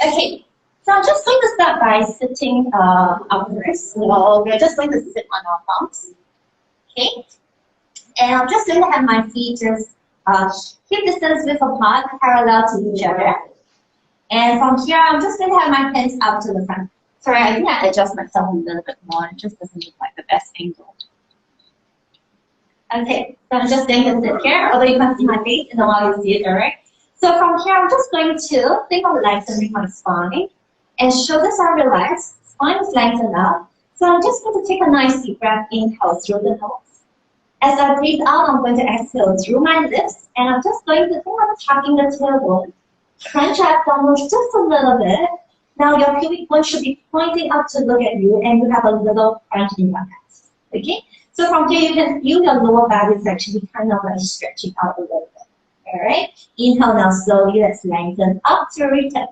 Okay, so I'm just going to start by sitting up first. So we're just going to sit on our palms. Okay, and I'm just going to have my feet just hip distance width apart, parallel to each other. And from here, I'm just going to have my hands out to the front. Sorry, I think I adjust myself a little bit more. It just doesn't look like the best angle. Okay, so I'm just going to sit here, although you can't see my face in the while you see it, alright? So from here, I'm just going to think of lengthening my spine. And shoulders are relaxed, spine is lengthened up. So I'm just going to take a nice deep breath, inhale through the nose. As I breathe out, I'm going to exhale through my lips. And I'm just going to think of tucking the tailbone. Crunch your abdominals just a little bit. Now your pubic bone should be pointing up to look at you, and you have a little crunch in your hands. Okay? So from here, you can feel your lower back is actually kind of like stretching out a little bit. Alright? Inhale now slowly, let's lengthen up to return.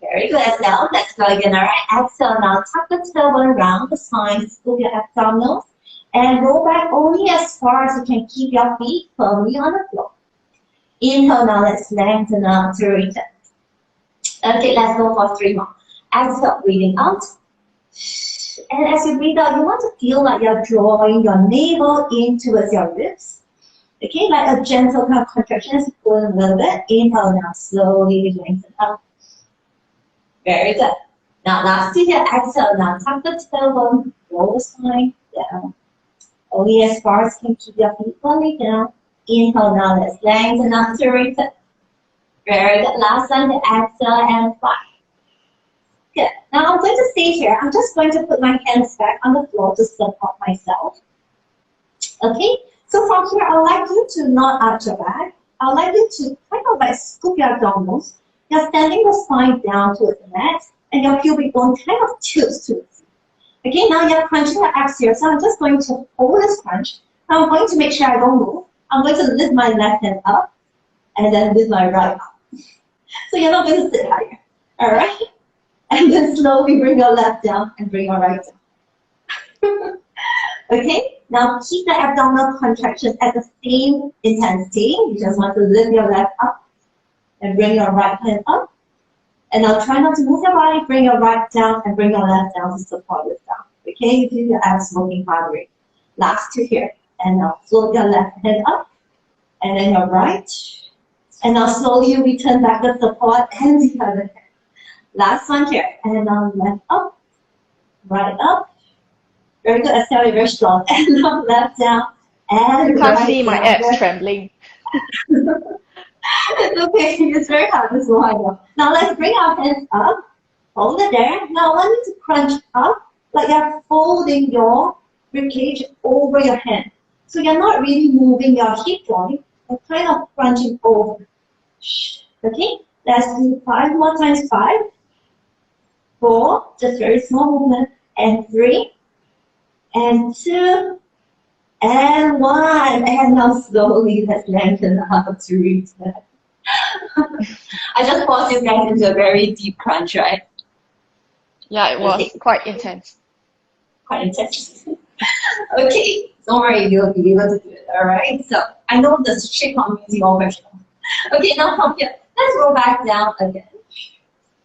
Very good. Exhale, let's go again. Alright? Exhale now, tuck the tailbone around the spine, scoop your abdominals, and roll back only as far as you can keep your feet firmly on the floor. Inhale now, let's lengthen up to return. Okay, let's go for 3 more. Exhale, breathing out. And as you breathe out, you want to feel like you're drawing your navel in towards your ribs. Okay, like a gentle kind of contraction as you pull in a little bit. Inhale now, slowly lengthen up. Very good. Now, last two here. Exhale now, tuck the tailbone, roll the spine down. Only as far as you can keep your feet firmly down. Inhale now, let's lengthen up to return. Very good. Last time, exhale and 5. Good. Now I'm going to stay here. I'm just going to put my hands back on the floor to support myself. Okay? So from here, I'd like you to not arch your back. I'd like you to kind of like scoop your abdominals. You're standing the spine down towards the mat, and your pubic bone kind of tilts towards you. Okay? Now you're crunching your abs here. So I'm just going to hold this crunch. Now I'm going to make sure I don't move. I'm going to lift my left hand up, and then lift my right up. So you're not going to sit higher. Alright? And then slowly bring your left down and bring your right down. Okay? Now keep the abdominal contraction at the same intensity. You just want to lift your left up and bring your right hand up. And now try not to move your body. Bring your right down and bring your left down to support yourself. Okay? You feel your abs working hard. Last 2 here. And now float your left hand up. And then your right. And now slowly you return back the support and the other hand. Last one here. And now left up, right up. Very good. Exhale, very strong. And now left down. And you can't see my abs trembling. It's okay. It's very hard. This is what I know. Now let's bring our hands up. Hold it there. Now I want you to crunch up like you're folding your ribcage over your hand. So you're not really moving your hip joint. You're kind of crunching over. Okay? Let's do 5 more times. 5. 4, just very small movement, and 3, and 2, and 1, and now slowly let's lengthen up to return. I just forced you guys into a very deep crunch, right? Yeah, it was quite intense. Quite intense. Okay, don't worry, you'll be able to do it, alright? So, I know the shape on music all very strong. Okay, now from here, let's roll back down again.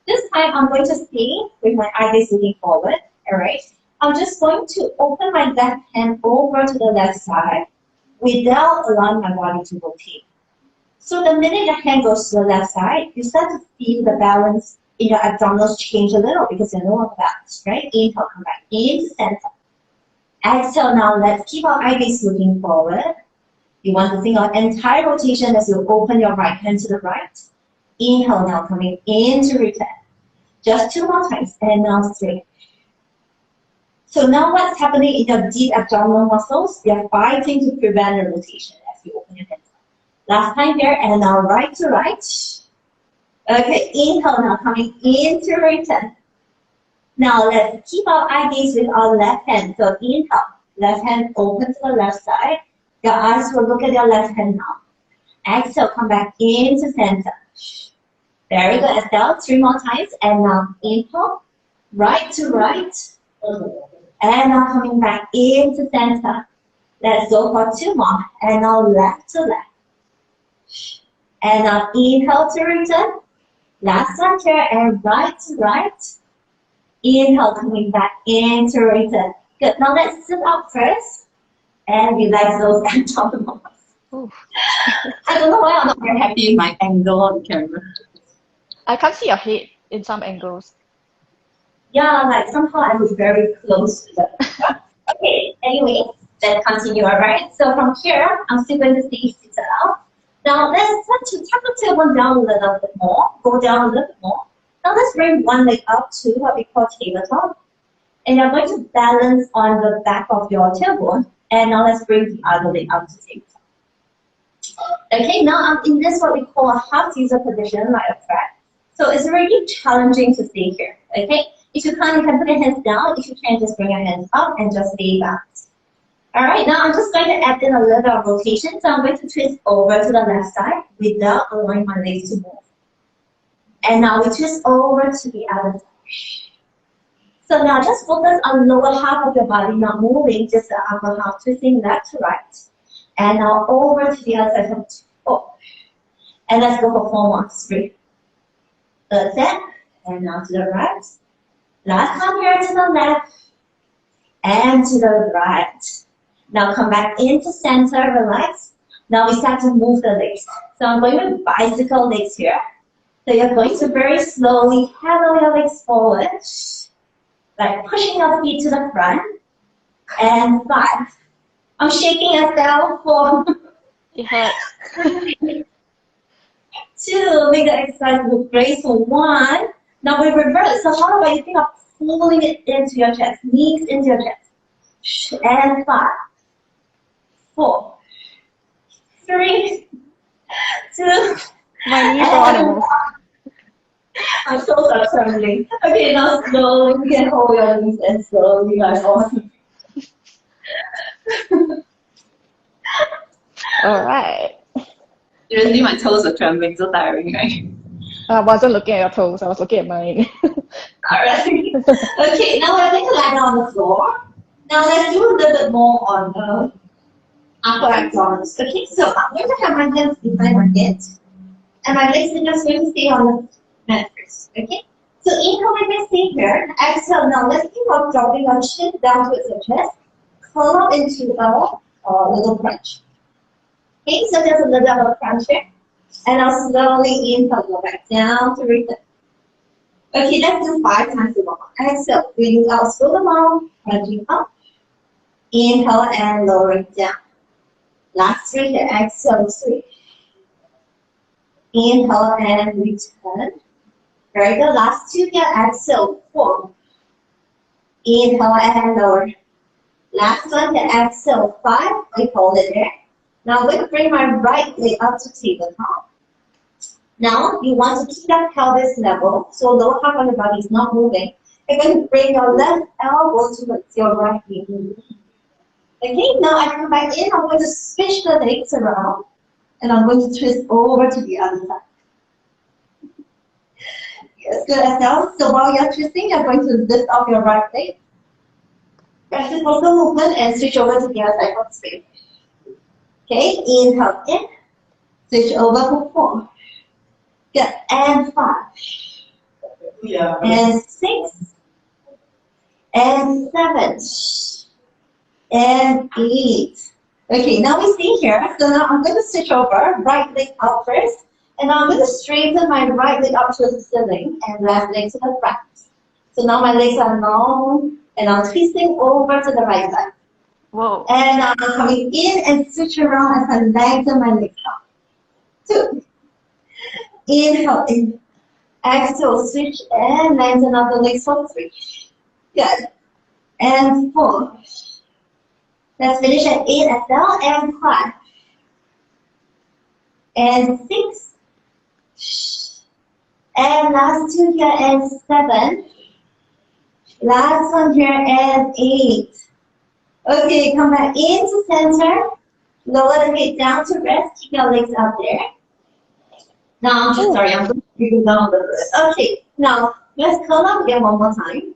This time, I'm going to stay with my eyes looking forward, alright? I'm just going to open my left hand over to the left side without allowing my body to rotate. So the minute your hand goes to the left side, you start to feel the balance in your abdominals change a little because you're no longer balanced, right? Inhale, come back into center. Exhale now, let's keep our eyes looking forward. You want to think of entire rotation as you open your right hand to the right. Inhale now, coming into return. Just 2 more times, and now straight. So now what's happening in your deep abdominal muscles? They're fighting to prevent a rotation as you open your hands. Last time here, and now right to right. Okay, inhale now, coming into return. Now let's keep our eye gaze with our left hand. So inhale, left hand open to the left side. Your eyes will look at your left hand now. Exhale, come back into center. Very good. Exhale, 3 more times. And now inhale, right to right. And now coming back into center. Let's go for 2 more. And now left to left. And now inhale to return. Last one here, and right to right. Inhale, coming back into return. Good. Now let's sit up first and relax those abdominals. I don't know why I'm not very happy with my angle on the camera. I can't see your head in some angles. Yeah, like somehow I was very close to the Okay, anyway, let's continue, alright? So from here, I'm still going to stay seated up. Now let's tuck the tailbone down a little bit more, go down a little bit more. Now let's bring one leg up to what we call tabletop. And you're going to balance on the back of your tailbone. And now let's bring the other leg up to tabletop. Okay, now I'm in this what we call a half Caesar position, like a frog. So it's really challenging to stay here, okay? If you can't, you can put your hands down. If you can, just bring your hands up and just stay back. All right, now I'm just going to add in a little bit of rotation. So I'm going to twist over to the left side without allowing my legs to move. And now we twist over to the other side. So now just focus on lower half of your body, not moving, just the upper half, twisting left to right. And now over to the other side from 4. And let's go for 4 more. 3. That's it. And now to the right. Last one here to the left. And to the right. Now come back into center, relax. Now we start to move the legs. So I'm going with bicycle legs here. So you're going to very slowly pedal your legs forward. Like pushing your feet to the front. And 5. I'm shaking as well. 4. It hurts. 2. Make the exercise with grace for 1. Now we reverse. So how about you think of pulling it into your chest, knees into your chest. And 5, 4, 3, 2. My knees are animals. I'm so trembling. Okay, now slowly you can hold your knees and slowly like on. All right. Seriously, my toes are trembling, so tiring, right? I wasn't looking at your toes. I was looking at mine. Alright. Okay, now we're going to lie down on the floor. Now let's do a little bit more on the upper abdominals. Okay, so I'm going to have my hands behind my head. And my legs are just going to stay on the mat first. Okay? So inhale, we're going to stay here. Exhale, now let's think of dropping our chin down towards the chest. Curl up into a little crunch. Okay, so there's a little bit of a crunch here. And I'll slowly inhale, go back down to return. Okay, let's do 5 times more. Exhale, breathing out, slow them out, crunching up. Inhale and lowering down. Last 3 here, exhale, 3. Inhale and return. Very good. Last 2 here, exhale, 4. Inhale and lower. Last one here, exhale, 5. We hold it there. Now I'm going to bring my right leg up to tabletop. Now you want to keep that pelvis level, so lower half of the body is not moving. You're going to bring your left elbow towards your right knee. Okay, now I come back in, I'm going to switch the legs around, and I'm going to twist over to the other side. Yes, good as well. So while you're twisting, you're going to lift up your right leg. Reciprocal movement and switch over to the other side for 3. Okay, inhale in, switch over for 4. Good, and 5. Yeah. And 6. And 7. And 8. Okay, now we see here. So now I'm going to switch over, right leg up first. And now I'm going to straighten my right leg up towards the ceiling and left leg to the front. So now my legs are long and I'm twisting over to the right side. Whoa. And now I'm coming in and switch around as I lengthen my legs up. 2. Inhale in. Exhale, switch and lengthen up the legs for 3. Good. And 4. Let's finish at 8 as well. And 5. And 6. And last 2 here and 7. Last one here and 8. Okay, come back into center. Lower the head down to rest. Keep your legs up there. Now, I'm just sorry, I'm going to bring down a little bit. Okay, now let's curl up again one more time.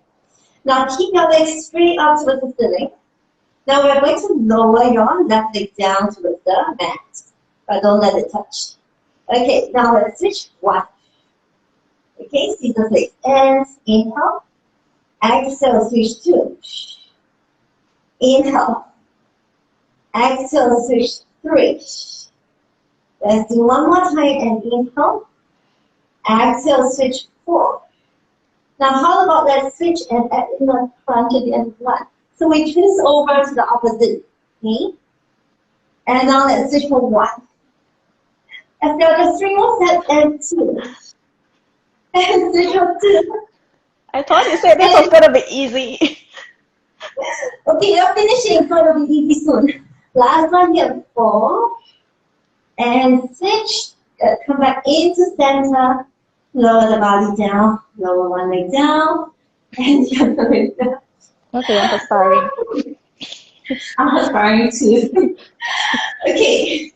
Now keep your legs straight up towards the ceiling. Now we're going to lower your left leg down towards the mat, but don't let it touch. Okay, now let's switch. 1, Okay, scissor flex. And inhale. Exhale, switch 2. Inhale. Exhale, switch 3. Let's do one more time and inhale. Exhale, switch 4. Now how about let's switch and add in the front to the end one. So we twist over to the opposite knee. And now let's switch for 1. And so just 3 more sets and 2. And switch for 2. I thought you said this was gonna be easy. Okay, you're finishing. It's going to be easy soon. Last one here, 4. And switch. Come back into center. Lower the body down. Lower one leg down. And the other leg down. Okay, I'm perspiring. I'm perspiring too. Okay.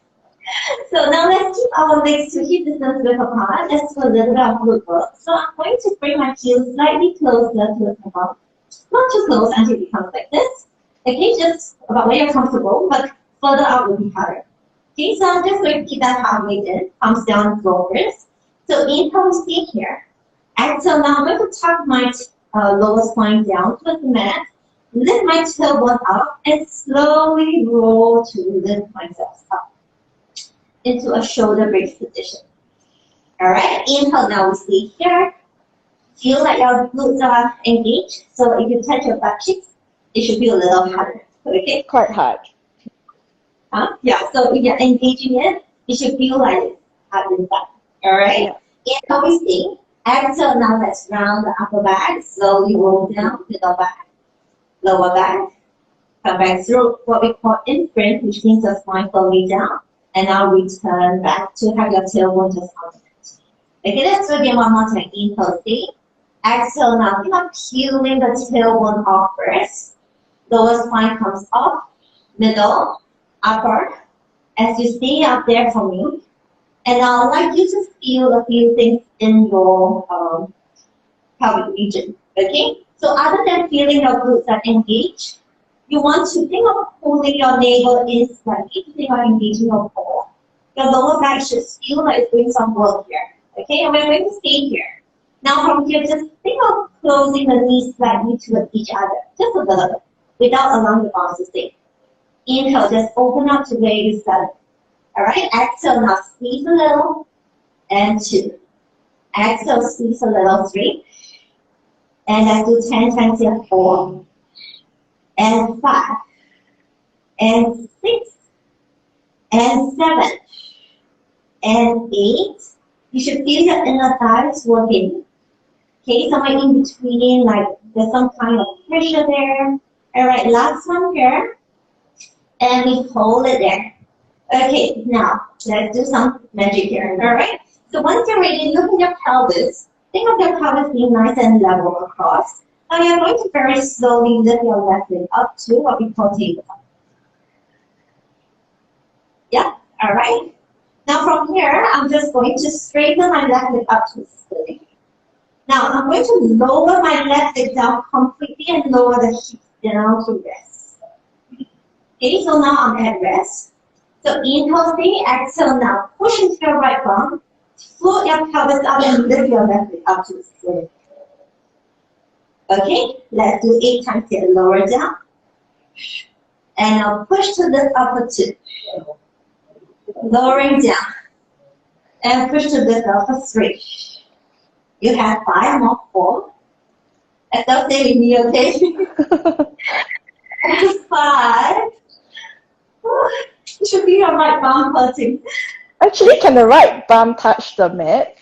So now let's keep our legs to hip distance width apart. Let's do a little bit of glute work. So I'm going to bring my heels slightly closer to the bump. Not too close until it becomes like this. Okay, just about where you're comfortable, but further out will be harder. Okay, so I'm just going to keep that halfway in, palms down, first. So inhale, stay here. Exhale, now I'm going to tuck my lower spine down towards the mat, lift my tailbone up, and slowly roll to lift myself up into a shoulder brace position. All right, inhale, now we stay here. Feel like your glutes are engaged. So if you touch your butt cheeks, it should be a little harder. Okay? Quite hard. Yeah, so if you're engaging it, it should feel like it's hard inside. All right? Yeah. Inhale, we stay. Exhale, now let's round the upper back. Slowly roll down, middle back, lower back. Come back through what we call in-sprint, which means the spine firmly down. And now return back to have your tailbone just on it. Okay, let's do it again one more time. Inhale, stay. Exhale, now keep on peeling the tailbone off first. Lower spine comes up, middle, upper. As you stay up there for me. And now I'd like you to feel a few things in your pelvic region. Okay? So other than feeling your glutes are engaged, you want to think of pulling your navel in slightly to think of engaging your core. Your lower back should feel like it's doing some work here. Okay? And we're going to stay here. Now from here, just think of closing the knees slightly towards each other, just a little bit, without allowing the arms to stay. Inhale, just open up to where you started. All right, exhale, now squeeze a little, and 2. Exhale, squeeze a little, 3. And let's do 10 times here, 4. And 5. And 6. And 7. And 8. You should feel your inner thighs working. Okay, somewhere in between, like there's some kind of pressure there. All right, last one here. And we hold it there. Okay, now let's do some magic here. All right, so once you're ready, look at your pelvis. Think of your pelvis being nice and level across. Now you're going to very slowly lift your left leg up to what we call tabletop. Yeah, all right. Now from here, I'm just going to straighten my left leg up to sitting. Now I'm going to lower my left leg down completely and lower the hips down to rest. Okay, so now I'm at rest. So inhale, stay, exhale now. Push into your right bum. Float your pelvis up and lift your left leg up to sitting. Okay, let's do 8 times here. Lower down. And now push to lift upper 2. Lowering down. And push to lift upper 3. You have 5 more, 4. And don't stay with me, okay? And 5. It should be your right bum hurting. Actually, can the right bum touch the mat?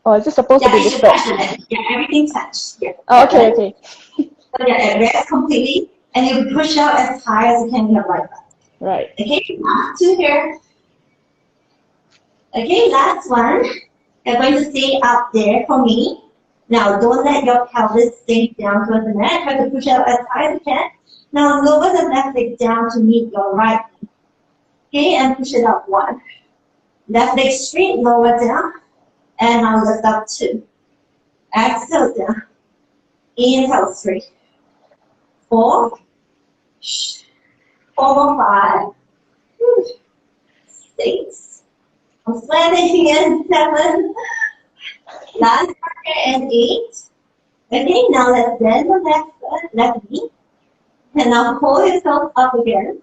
Or is it supposed to be it should touch the mat. Yeah, everything touched. Yeah. Oh, okay, okay. So you're at rest completely, and you push out as high as you can with your right bum. Right. Okay, last 2 here. Okay, last one. You're going to stay up there for me. Now, don't let your pelvis sink down towards the mat. Try to push out as high as you can. Now, lower the left leg down to meet your right knee. Okay, and push it up 1. Left leg straight, lower down. And now lift up 2. Exhale down. Inhale 3. 4. 4, 5. 6. I'm sweating again. 7. Last marker and 8. Okay, now let's bend the left foot, left knee. And now pull yourself up again.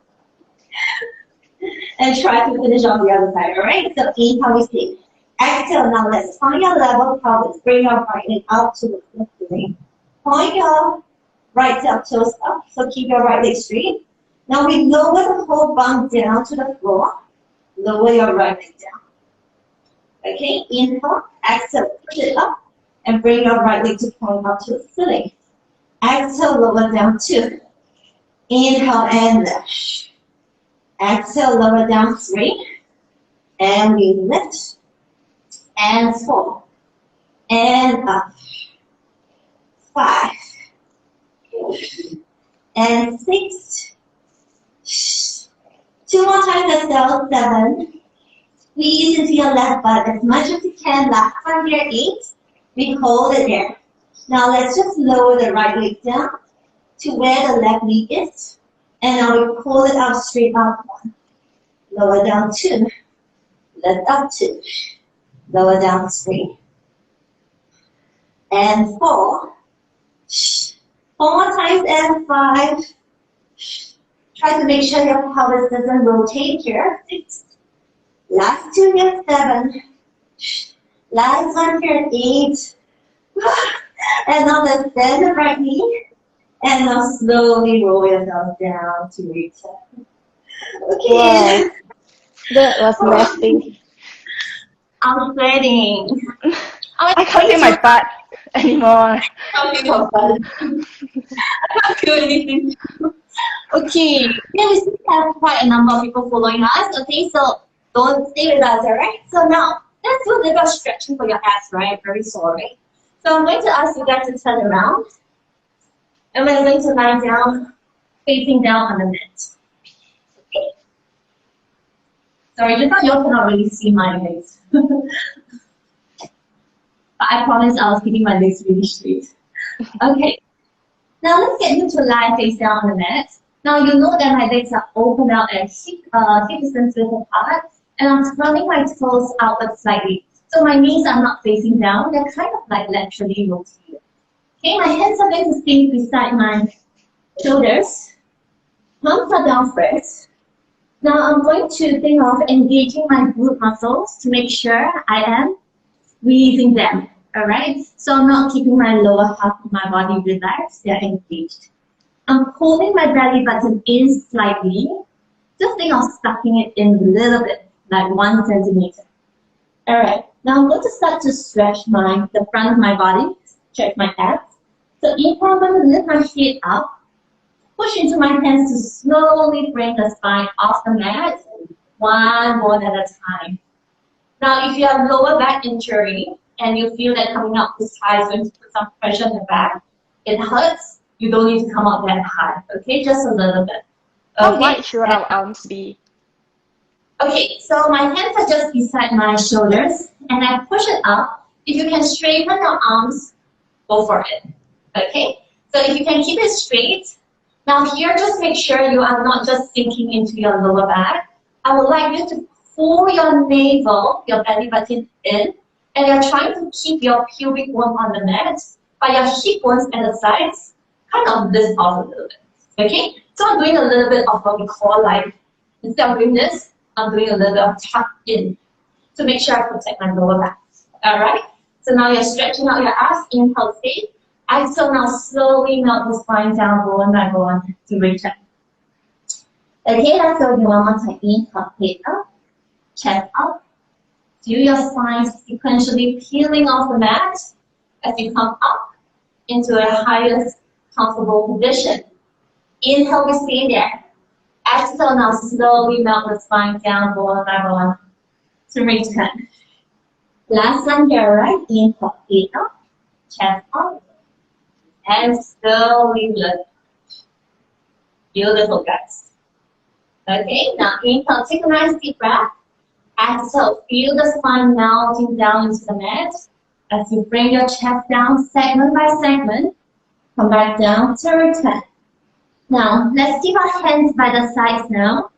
And try to finish on the other side, alright? So inhale, we see. Exhale, now let's find your level pelvis. Bring your right leg up to the ceiling. Point your right tail toes up, so keep your right leg straight. Now we lower the whole bum down to the floor. Lower your right leg down. Okay, inhale, exhale, push it up, and bring your right leg to point up to the ceiling. Exhale, lower down 2. Inhale and lift. Exhale, lower down 3. And we lift. And 4. And up. 5. And 6. 2 more times, let's go. 7. Squeeze into your left butt as much as you can. Last time here, 8. We hold it there. Now let's just lower the right leg down to where the left knee is. And now we pull it up straight up. 1. Lower down 2. Lift up 2. Lower down 3. And 4. 4 more times and 5. Try to make sure your pelvis doesn't rotate here. 6. Last 2 here, 7. Last one here, 8. And now let's bend the right knee. And now slowly roll yourself down to return. Okay. Wow. That was nasty. I'm sweating. I can't feel my butt anymore. I can't do anything. Okay. Here we still have quite a number of people following us. Okay, so don't stay with us, alright? So now, let's do a little stretching for your abs, right? Very sorry. So I'm going to ask you guys to turn around. And we're going to lie down, facing down on the mat. Okay? Sorry, just now you all cannot really see my legs. But I promise I was keeping my legs really straight. Okay. Now let's get you to lie face down on the mat. Now you know that my legs are open out at hip distance width apart, and I'm turning my toes outward slightly. So my knees are not facing down, they're kind of like laterally rotated. Okay, my hands are going to stay beside my shoulders. Palms are down first. Now I'm going to think of engaging my glute muscles to make sure I am squeezing them. Alright? So I'm not keeping my lower half of my body relaxed, they're engaged. I'm pulling my belly button in slightly. Just think of sucking it in a little bit, like 1 centimeter. Alright, now I'm going to start to stretch the front of my body, stretch my abs. So inhale, I'm going to lift my head up, push into my hands to slowly bring the spine off the mat, 1 more at a time. Now if you have lower back injury and you feel that coming up this high is going to put some pressure on the back, it hurts, you don't need to come up that high, okay? Just a little bit. Okay? How wide should our arms be? Okay, so my hands are just beside my shoulders, and I push it up. If you can straighten your arms, go for it. Okay? So if you can keep it straight, now here just make sure you are not just sinking into your lower back. I would like you to pull your navel, your belly button in, and you're trying to keep your pubic bone on the mat, but your hip bones at the sides kind of lift off a little bit. Okay? So I'm doing a little bit of what we call like, instead of doing this, I'm doing a little bit of tuck in to make sure I protect my lower back. Alright? So now you're stretching out your ass, inhale, stay. Exhale, now slowly melt the spine down, bone by bone to return. Okay, let's go again one more time. Inhale, head up, chest up. Feel your spine sequentially peeling off the mat as you come up into a highest comfortable position. Inhale, we stay there. Exhale, now slowly melt the spine down, bone by bone to return. Last one here, right? Inhale, head up, chest up, and slowly lift. Beautiful, guys. Okay, now inhale, take a nice deep breath. Exhale, feel the spine melting down into the mat as you bring your chest down segment by segment. Come back down to return. Now, let's keep our hands by the sides now.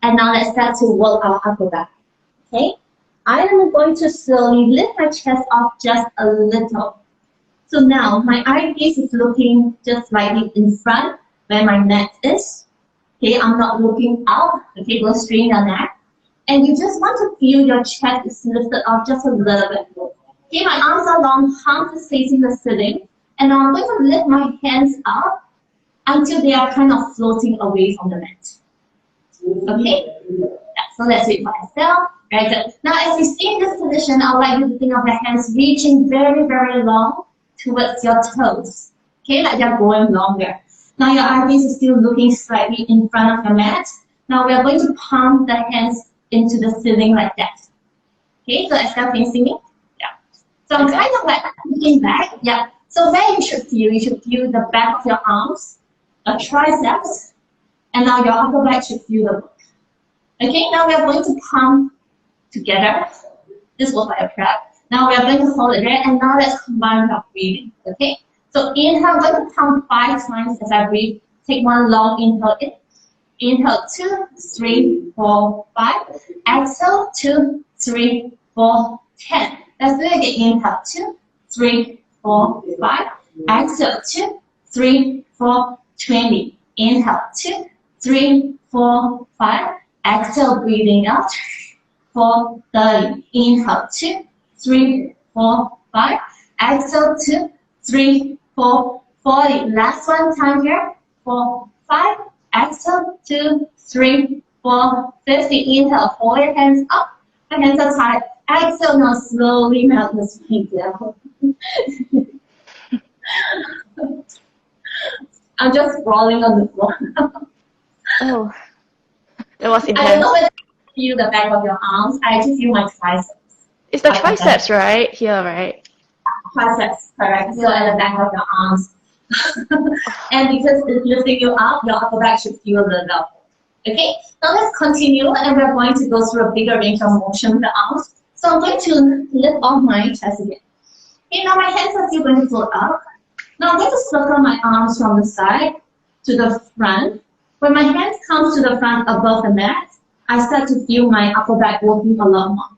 And now let's start to work our upper back. Okay? I am going to slowly lift my chest up just a little. So now my eyepiece is looking just slightly in front where my neck is. Okay, I'm not looking out. Okay, go straighten your neck. And you just want to feel your chest is lifted up just a little bit. Okay, my arms are long, palms is facing the ceiling. And now I'm going to lift my hands up until they are kind of floating away from the mat. Okay? Yeah, so let's wait for exhale. Very good. Now as you stay in this position, I would like you to think of your hands reaching very, very long towards your toes. Okay, like they're going longer. Now your eyepiece is still looking slightly in front of your mat. Now we are going to palm the hands into the ceiling like that. Okay, so exhale, can you see me? Yeah. So I'm kind of like looking back. Yeah. So where you should feel the back of your arms, the triceps, and now your upper back should feel the book. Okay, now we are going to palm together. This was like a prep. Now we are going to hold it there, and now let's combine our breathing. Okay, so inhale, I'm going to count 5 times as I breathe. Take one long inhale in. Inhale 2, 3, 4, 5. Exhale 2, 3, 4, 10. Let's do it again. Inhale 2, 3, 4, 5. Exhale 2, 3, 4, 20. Inhale 2, 3, 4, 5. Exhale, breathing out. 4, 30. Inhale 2, 3, 4, 5. Exhale 2, 3, 4, 40. Last one time here. 4, 5. Exhale 2, 3, 4, 50. Inhale, hold your hands up. The hands are tight. Exhale, now slowly melt the spine down. I'm just rolling on the floor. Oh, that was I don't intense. know whether you feel the back of your arms. I just feel my triceps. It's the triceps, right? Here, right? Triceps, correct. So at the back of your arms. And because it's lifting you up, your upper back should feel the level. Okay, now let's continue, and we're going to go through a bigger range of motion with the arms. So I'm going to lift off my chest again. Okay, now my hands are still going to float up. Now I'm going to circle my arms from the side to the front. When my hands come to the front above the mat, I start to feel my upper back working a lot more.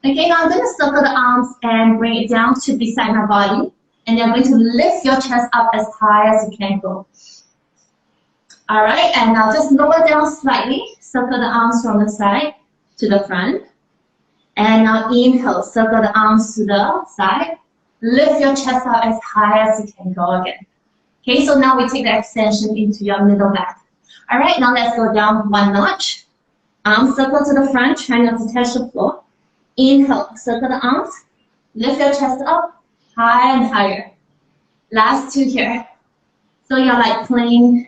Okay, now I'm going to circle the arms and bring it down to beside my body. And you're going to lift your chest up as high as you can go. All right, and now just lower down slightly. Circle the arms from the side to the front. And now inhale, circle the arms to the side. Lift your chest up as high as you can go again. Okay, so now we take the extension into your middle back. All right, now let's go down 1 notch. Arms circle to the front, try not to touch the floor. Inhale, circle the arms. Lift your chest up, higher and higher. Last 2 here. So you're like playing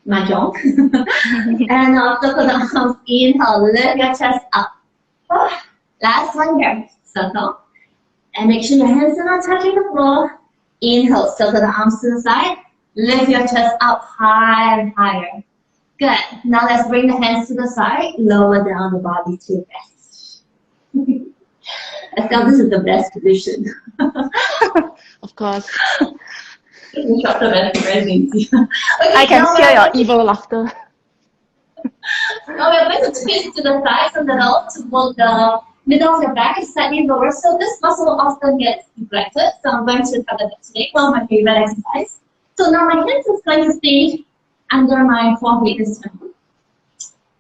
mahjong. And now circle the arms. Inhale, lift your chest up. Last one here. Circle. And make sure your hands are not touching the floor. Inhale, circle the arms to the side. Lift your chest up higher and higher. Good. Now let's bring the hands to the side. Lower down the body to rest. I felt this is the best position. Of course. Okay, I can hear your evil laughter. Now we're going to twist to the sides a little to hold the middle of your back is slightly lower. So this muscle often gets neglected. So I'm going to cover that today. One of my favorite exercise. So now my hands is going to stay under my forehead this time.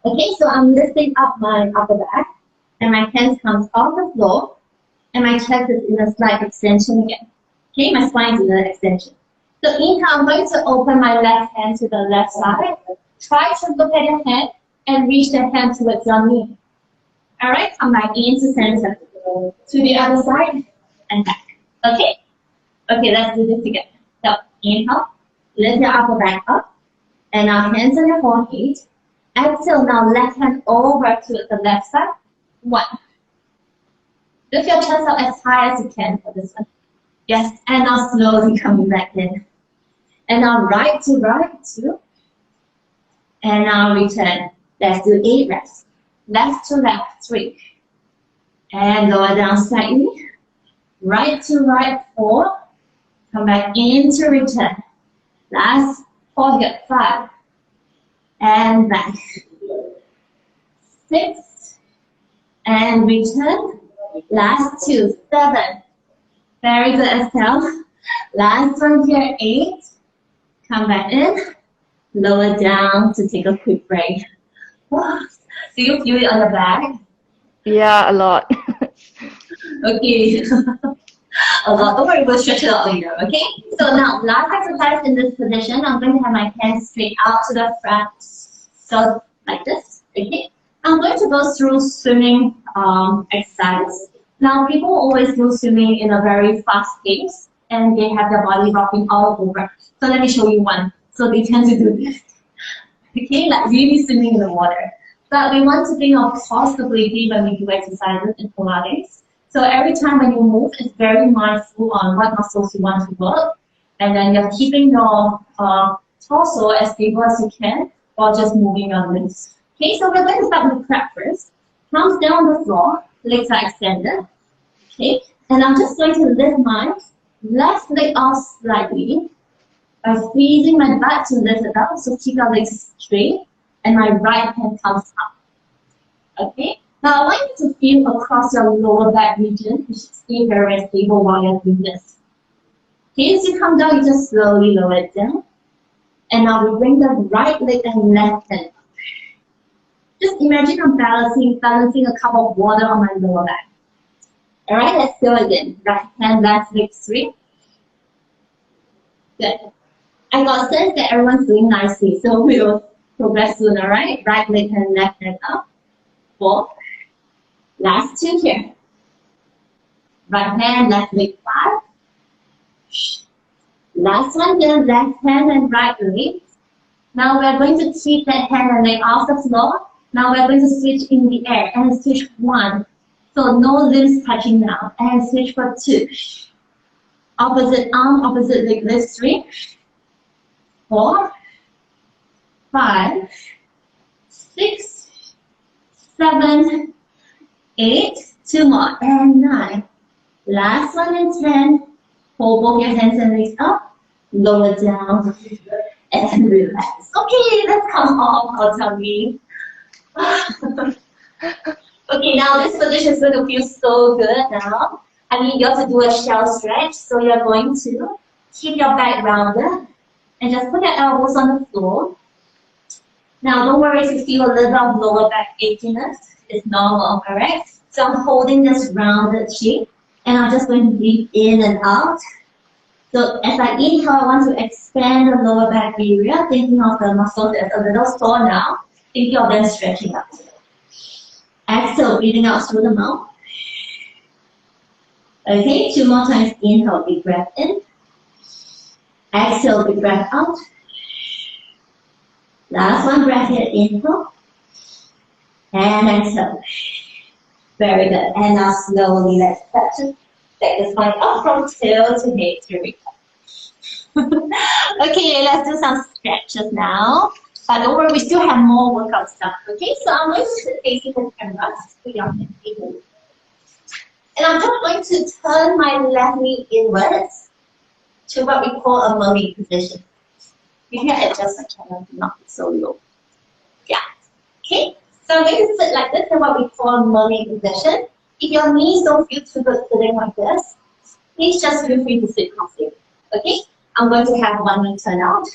Okay, so I'm lifting up my upper back, and my hands comes off the floor, and my chest is in a slight extension again. Okay, my spine is in an extension. So inhale, I'm going to open my left hand to the left side. Try to look at your head and reach the hand towards your knee. All right, come back into center. To the other side and back. Okay? Okay, let's do this together. So inhale, lift your upper back up, and now hands on your forehead. Exhale, now left hand over to the left side. 1. Lift your chest up as high as you can for this one. Yes, and now slowly coming back in. And now right to right, 2. And now return. Let's do 8 reps. Left to left, 3. And lower down slightly. Right to right, 4. Come back into return. Last 4 here, 5. And back. 6. And return. Last 2, 7. Very good, exhale. Last one here, 8. Come back in. Lower down to take a quick break. Wow. Do you feel it on the back? Yeah, a lot. Okay. A lot. Don't worry, we'll stretch it out later, okay? So now, last exercise in this position, I'm going to have my hands straight out to the front. So, like this, okay? I'm going to go through swimming exercise. Now, people always do swimming in a very fast pace, and they have their body rocking all over. So let me show you one. So they tend to do this, okay? Like really swimming in the water. But we want to think of possibility when we do exercises in Pilates. So every time when you move, it's very mindful on what muscles you want to work. And then you're keeping your torso as stable as you can while just moving your limbs. Okay, so we're going to start with prep first. Palms down on the floor, legs are extended. Okay, and I'm just going to lift my left leg off slightly by squeezing my butt to lift it up. So keep your legs straight, and my right hand comes up. Okay. Now, I want you to feel across your lower back region. You should stay very stable while you're doing this. Okay, as you come down, you just slowly lower it down. And now we bring the right leg and left hand. Just imagine I'm balancing a cup of water on my lower back. All right, let's go again. Right hand, left leg straight. Good. I got a sense that everyone's doing nicely, so we'll progress soon, all right? Right leg and left hand up. 4. Last 2 here. Right hand, left leg 5. Last one here, left hand and right leg. Now we're going to keep that hand and leg off the floor. Now we're going to switch in the air and switch 1. So no limbs touching now. And switch for 2. Opposite arm, opposite leg, lift 3. 4. 5. 6. 7. 8, 2 more, and 9. Last one and 10. Hold both your hands and legs up, lower down, and relax. Okay, let's come off our tummy. Okay, now this position is going to feel so good now. I need you to do a shell stretch. So you're going to keep your back rounded and just put your elbows on the floor. Now, don't worry if you feel a little bit of lower back achiness. It's normal, alright? So I'm holding this rounded shape, and I'm just going to breathe in and out. So as I inhale, I want to expand the lower back area, thinking of the muscles that's a little sore now, thinking of them stretching out. Exhale, breathing out through the mouth. Okay, 2 more times. Inhale, big breath in. Exhale, big breath out. Last one breath here, inhale. And exhale. Very good. And now slowly let's touch. Take the spine up from tail to head. Here we go. Okay, let's do some stretches now. But don't worry, we still have more workout stuff. Okay, so I'm going to sit facing the camera. And I'm just going to turn my left knee inwards to what we call a mummy position. You can adjust the camera to not be so low. Yeah. Okay. So I'm going to sit like this in what we call a mummy position. If your knees don't feel too good sitting like this, please just feel free to sit comfortably. Okay? I'm going to have one knee turn out.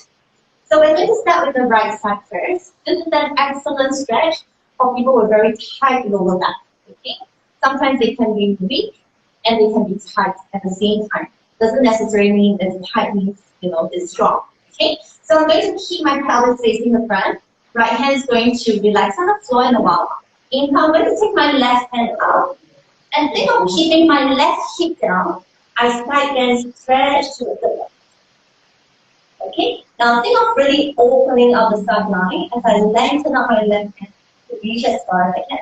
So we're going to start with the right side first. This is an excellent stretch for people with very tight lower back. Okay? Sometimes they can be weak and they can be tight at the same time. Doesn't necessarily mean that tight means is strong. Okay? So I'm going to keep my pelvis facing the front. Right hand is going to relax on the floor in a while. Inhale, I'm going to take my left hand out. And think of keeping my left hip down. I side bend, stretch to the left. Okay? Now think of really opening up the sideline as I lengthen up my left hand to reach as far as I can.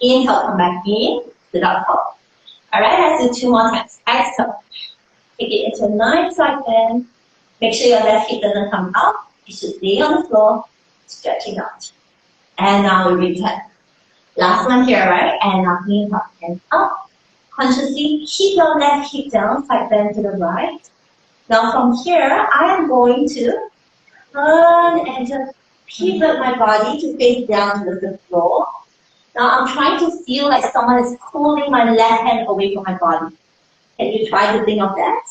Inhale, come back in, sit up tall. Alright, let's do 2 more times. Exhale. Take it into a nice side bend. Make sure your left hip doesn't come up. It should stay on the floor, stretching out. And now we return. Last one here, right? And now inhale and up. Consciously keep your left hip down, side bend to the right. Now from here, I am going to turn and just pivot my body to face down to the floor. Now I'm trying to feel like someone is pulling my left hand away from my body. Can you try to think of that?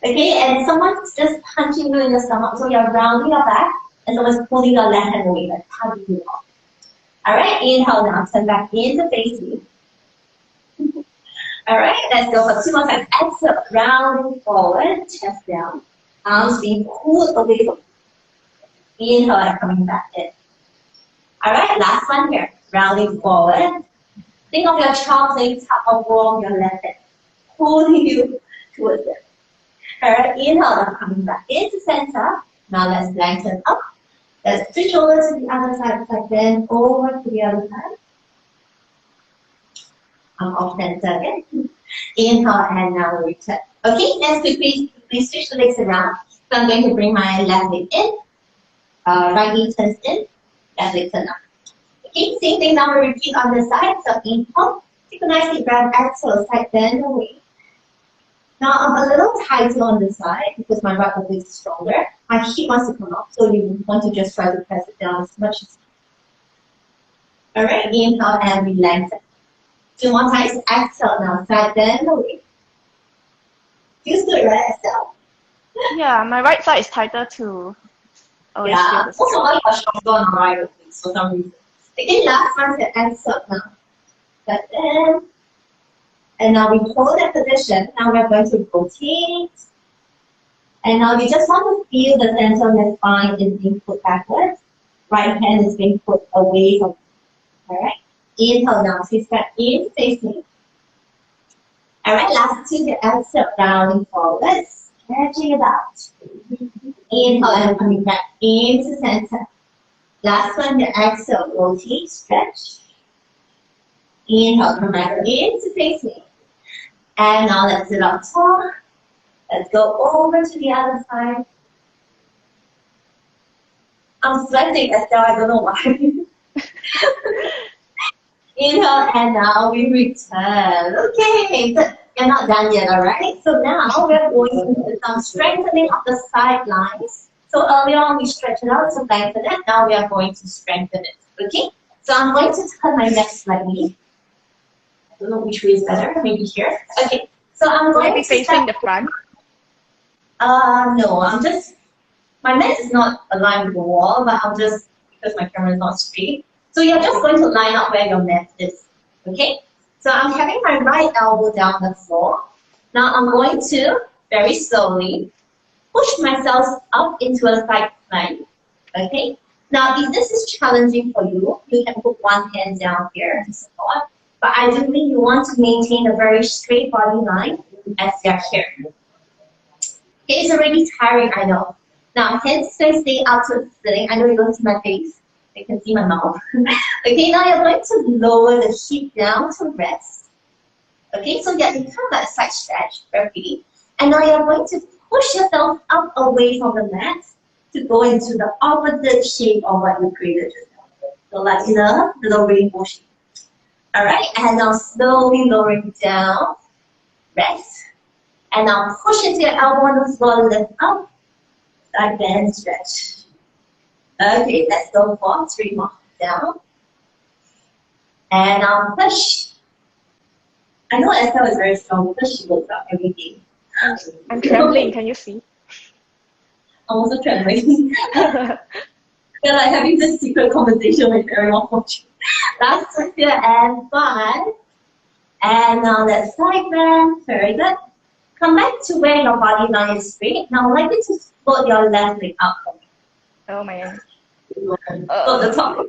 Okay, and someone's just punching you in the stomach, so you're rounding your back, and someone's pulling your left hand away, like tugging you off. Alright, inhale now, turn back into face me. Alright, let's go for 2 more times. Exhale, rounding forward, chest down. Arms being pulled away from you. Inhale and coming back in. Alright, last one here. Rounding forward. Think of your child playing tug of war on your left hand, pulling you towards it. Alright, inhale and coming back into center. Now let's lengthen up. Let's switch over to the other side, like then over to the other side. Off center again. Inhale and now return. Okay, let's quickly switch the legs around. So I'm going to bring my left leg in, right knee turns in, left leg turn up. Okay, same thing now we repeat on the side. So inhale, take a nice deep breath, exhale, side bend away. Now I'm a little tighter on the side because my right leg is stronger. My hip wants to come up, so you want to just try to press it down as much as possible. Alright, inhale and we lengthen. 2 more times, exhale now, side bend away. Feels good, right, Estelle? Yeah, my right side is tighter too. Oh, Yeah, most of us are stronger on our right leg for some reason. Again, last one, to exhale now. Side bend. And now we hold that position. Now we're going to rotate. And now we just want to feel the center of the spine is being put backwards. Right hand is being put away from you. Alright? Inhale now, twist back in, face me. Alright, last 2 to exhale, rounding forward, stretching it out. Inhale and coming back into center. Last one to exhale, rotate, stretch. Inhale, come back into face me. And now let's sit up tall. Let's go over to the other side. I'm sweating, Estelle, I don't know why. Inhale, and now we return. Okay, good. You're not done yet, alright? So now we're going into some strengthening of the sidelines. So earlier on we stretched it out to lengthen it. Now we are going to strengthen it. Okay? So I'm going to turn my neck slightly. I don't know which way is better, maybe here. Okay, so I'm going to facing the front. No, I'm just, my mat is not aligned with the wall, but I'm just, because my camera is not straight. So you're just going to line up where your mat is, okay? So I'm having my right elbow down the floor. Now I'm going to, very slowly, push myself up into a side plank, okay? Now if this is challenging for you, you can put one hand down here to support. But ideally, you want to maintain a very straight body line as you're here. Okay, it's already tiring, I know. Now, hands can stay out to the ceiling. I know you don't see my face. You can see my mouth. Okay, now you're going to lower the hip down to rest. Okay, so yeah, you kind of like a side stretch, very. And now you're going to push yourself up away from the mat to go into the opposite shape of what you created just now. So like in a little rainbow shape. Alright, and now slowly lowering down, rest. And now push into your elbow on the floor, lift up, side bend, stretch. Okay, let's go for 3 more. Down. And now push. I know Estelle is very strong because she wakes up every day. I'm trembling, can you see? I'm also trembling. We're like having this secret conversation with everyone watching. Last one here and 5. And now let's side bend. Very good. Come back to where your body line is straight. Now I'd like you to float your left leg up. Oh my. So the top.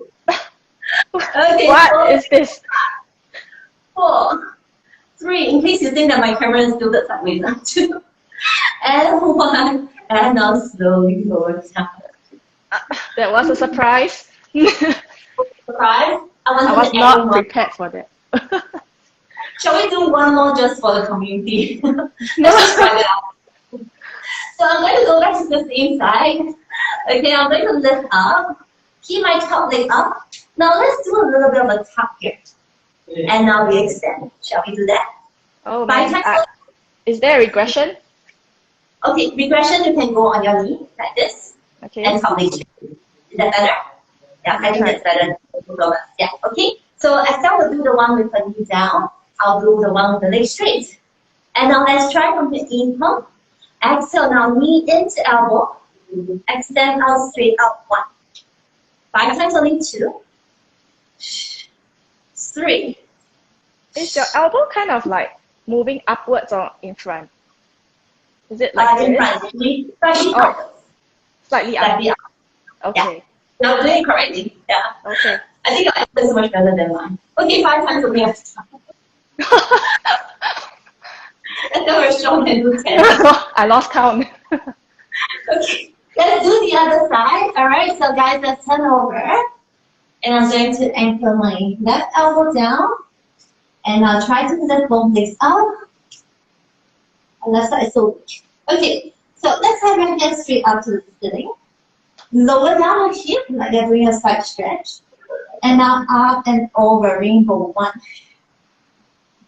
Okay. What is this? 4, 3. In case you think that my camera is tilted sideways, 2. And 1. And now slowly lower down. That was a surprise. Surprise? I was not prepared for that. Shall we do one more just for the community? Let's just try it out. So I'm going to go back to the same side. Okay, I'm going to lift up. Keep my top leg up. Now let's do a little bit of a tuck here. And now we extend. Shall we do that? Oh my. Is there a regression? Okay, regression, you can go on your knee like this. Okay. And top leg. Is that better? Yeah, I think that's better. Yeah, okay. So Estelle will do the one with the knee down. I'll do the one with the leg straight. And now let's try from the inhale. Exhale, now knee into elbow. Extend out straight out 1. 5 times only 2. 3. Is your elbow kind of like moving upwards or in front? Is it like in this? front, slightly up. Slightly up. Slightly up. Okay. Yeah. You're doing it correctly. Yeah. Okay. I think your answer is much better than mine. Okay, 5 times only. Let's go for strong and do 10. I lost count. Okay, let's do the other side. Alright, so guys, let's turn over. And I'm going to anchor my left elbow down. And I'll try to lift both legs up. And left side is so weak. Okay, so let's have your hands straight up to the ceiling. Lower down your hip, like you're doing a side stretch. And now up and over, rainbow 1.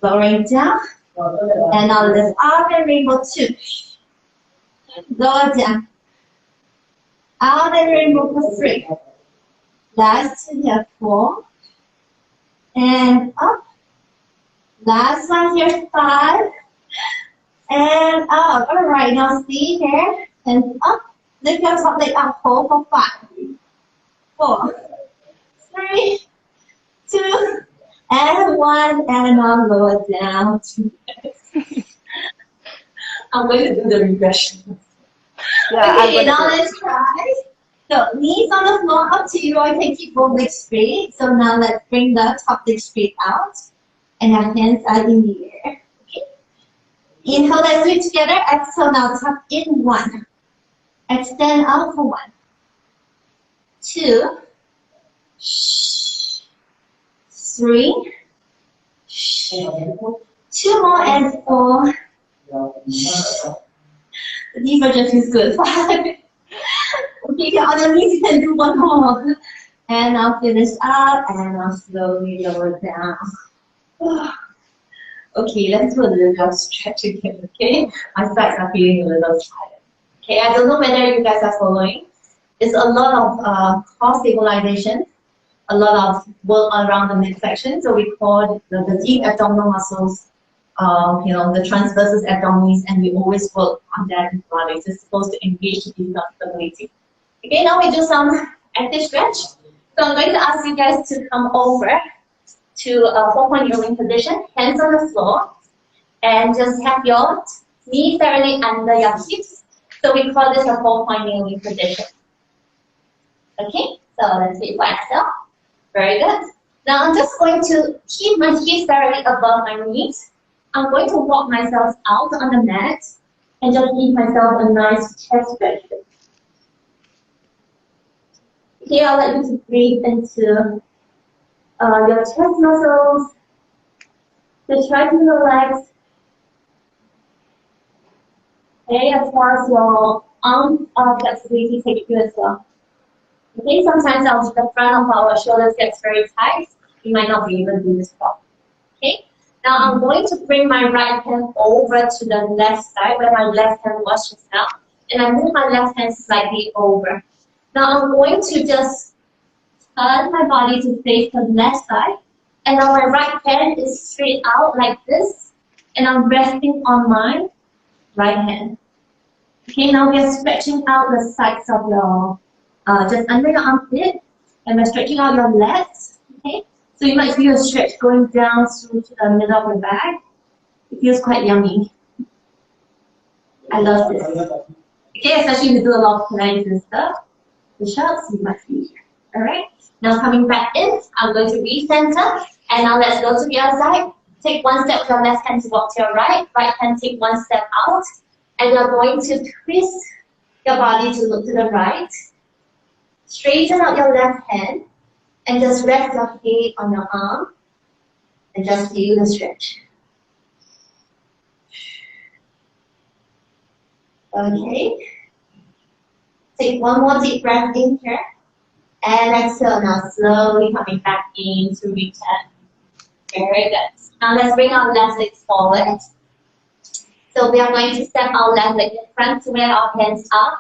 Lowering down. And now lift up and rainbow 2. Lower down. Out and rainbow for 3. Last 2 here, 4. And up. Last one here, 5. And up. Alright, now stay here. And up. Lift your top leg up, hold for 5. 4. 3. 2. And 1. And now lower down. I'm going to do the regression. Yeah, okay, now let's try. So knees on the floor, up to you. I can keep both legs straight. So now let's bring the top leg straight out. And our hands are in the air. Okay. Inhale, let's do it together. Exhale, now tuck in 1. Extend out for 1. 2. 3. 2 more and 4. These are just as good. 5. Okay, on your knees, you can do 1 more. And I'll finish up and I'll slowly lower down. Okay, let's do a little stretch again, okay? My sides are feeling a little tired. Okay, I don't know whether you guys are following. It's a lot of core stabilization, a lot of work around the midsection. So we call the deep abdominal muscles, the transversus abdominis, and we always work on that in Pilates. It's supposed to engage the stability. Okay, now we do some active stretch. So I'm going to ask you guys to come over to a 4-point kneeling position, hands on the floor, and just have your knees directly under your hips. So we call this a 4-point kneeling position. Okay, so let's wait for exhale. Very good. Now I'm just going to keep my hips directly above my knees. I'm going to walk myself out on the mat and just give myself a nice chest stretch. Here I'll let you to breathe into your chest muscles. Just try to relax. Okay, as far as your arm flexibility takes you as well. Okay, sometimes the front of our shoulders gets very tight. We might not be able to do this properly. Okay, now I'm going to bring my right hand over to the left side where my left hand was just now. And I move my left hand slightly over. Now I'm going to just turn my body to face the left side. And now my right hand is straight out like this. And I'm resting on my right hand. Okay, now we are stretching out the sides of your, just under your armpit. And we're stretching out your legs. Okay, so you might feel a stretch going down through to the middle of your back. It feels quite yummy. I love this. Okay, especially if you do a lot of planks and stuff. Push-ups, you might feel here. Alright, now coming back in, I'm going to recenter. And now let's go to the other side. Take 1 step with your left hand to walk to your right. Right hand, take 1 step out. And you're going to twist your body to look to the right. Straighten out your left hand. And just rest your head on your arm. And just feel the stretch. Okay. Take 1 more deep breath in here. And exhale, now slowly coming back in to return. Very good. Now let's bring our left leg forward. So we are going to step our left leg in front to where our hands are.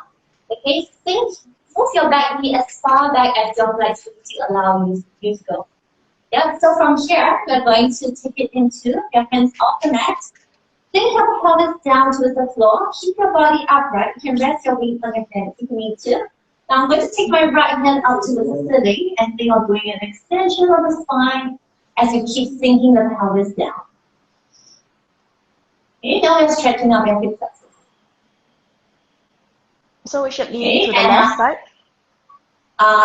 Okay, move your back knee as far back as your flexibility allows you to go. Yep, so from here, we're going to take it into your hands off the mat. Think your pelvis down towards the floor. Keep your body upright. You can rest your weight on your hands if you need to. Now I'm going to take my right hand up to the ceiling and think of doing an extension of the spine as you keep sinking the pelvis down. Okay, now we're stretching out your hip flexors. So we should lean to the left side?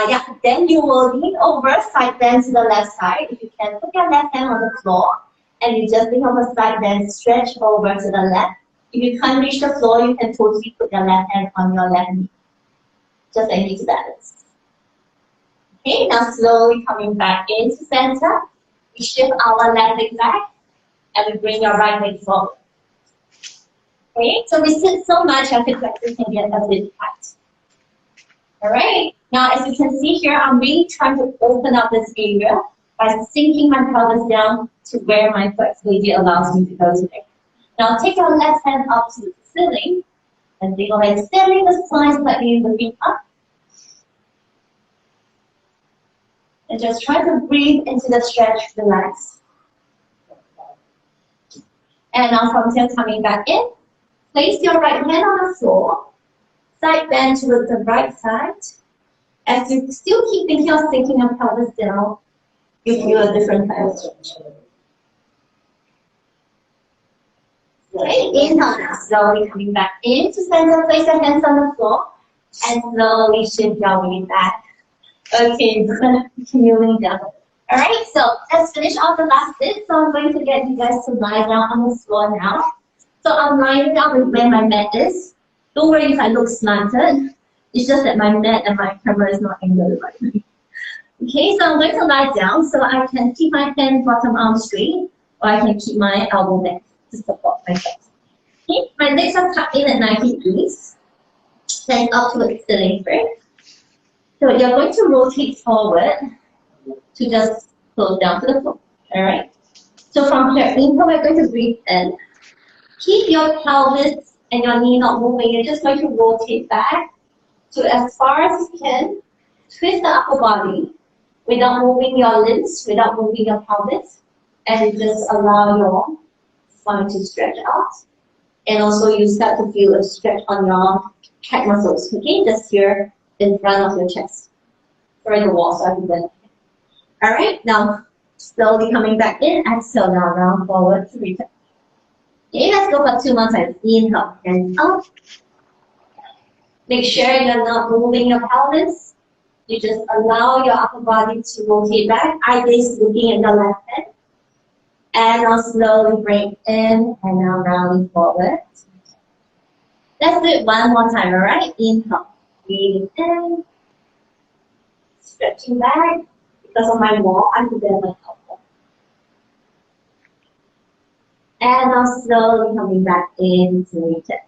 Yeah, then you will lean over, side bend to the left side. If you can, put your left hand on the floor and you just think of a side bend, stretch over to the left. If you can't reach the floor, you can totally put your left hand on your left knee. Just like this balance. Okay, now slowly coming back into center. We shift our left leg back and we bring your right leg forward. Okay, so we sit so much our hip flexors can get a bit tight. Alright, now as you can see here, I'm really trying to open up this area by sinking my pelvis down to where my flexibility allows me to go today. Now take your left hand up to the ceiling and think of extending the spine slightly, looking up. And just try to breathe into the stretch, relax. And now from here, coming back in, place your right hand on the floor, side bend towards the right side. As you still keep thinking of sinking your pelvis down, you feel a different kind of stretch. Okay, inhale now, slowly coming back into center, place your hands on the floor, and slowly shift your weight back. Okay, continue lean down. Alright, so let's finish off the last bit. So I'm going to get you guys to lie down on the floor now. So I'm lying down with where my mat is. Don't worry if I look slanted. It's just that my mat and my camera is not angled right now. Okay, so I'm going to lie down so I can keep my hand bottom arm straight, or I can keep my elbow back to support myself. Okay, my legs are tucked in at 90 degrees. Then up towards the ceiling first. So you're going to rotate forward to just close down to the floor. Alright? So from here, inhale, we're going to breathe in. Keep your pelvis and your knee not moving. You're just going to rotate back to as far as you can. Twist the upper body without moving your limbs, without moving your pelvis. And you just allow your spine to stretch out. And also you start to feel a stretch on your calf muscles. Okay, just here in front of your chest. Or the wall, so I can bend. Alright, now slowly coming back in. Exhale now, round forward to return. Okay, let's go for 2 more times. Inhale and up. Make sure you're not moving your pelvis. You just allow your upper body to rotate back. Eye gaze looking at the left hand. And now slowly bring in and now rounding forward. Let's do it one more time, alright? Inhale. Breathing in. Stretching back. Because of my wall, I can bend my elbow. And now slowly coming back into return.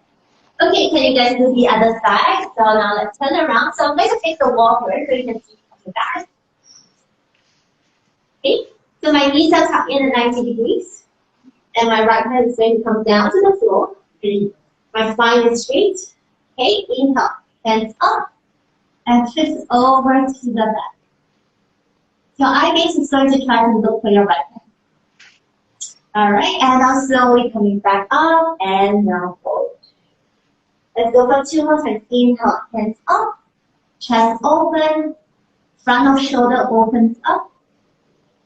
Okay, can you guys do the other side? So now let's turn around. So I'm going to take the wall first so you can see coming back. Okay, so my knees are tucked in at 90 degrees. And my right hand is going to come down to the floor. My spine is straight. Okay, inhale, hands up. And twist over to the back. Your eye gaze is going to try to look for your right hand. Alright, and now slowly coming back up and now forward. Let's go for 2 more times. Inhale, hands up, chest open, front of shoulder opens up.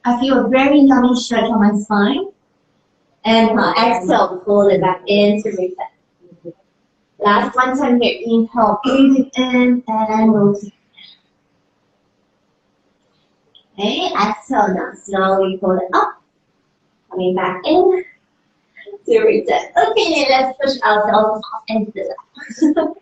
I feel a very loving stretch on my spine. And exhale, pull it back into return. Last one time here. Inhale, breathing in and rotate. Okay, exhale now. Slowly pull it up. Coming back in to return. Okay, let's push ourselves off and sit up.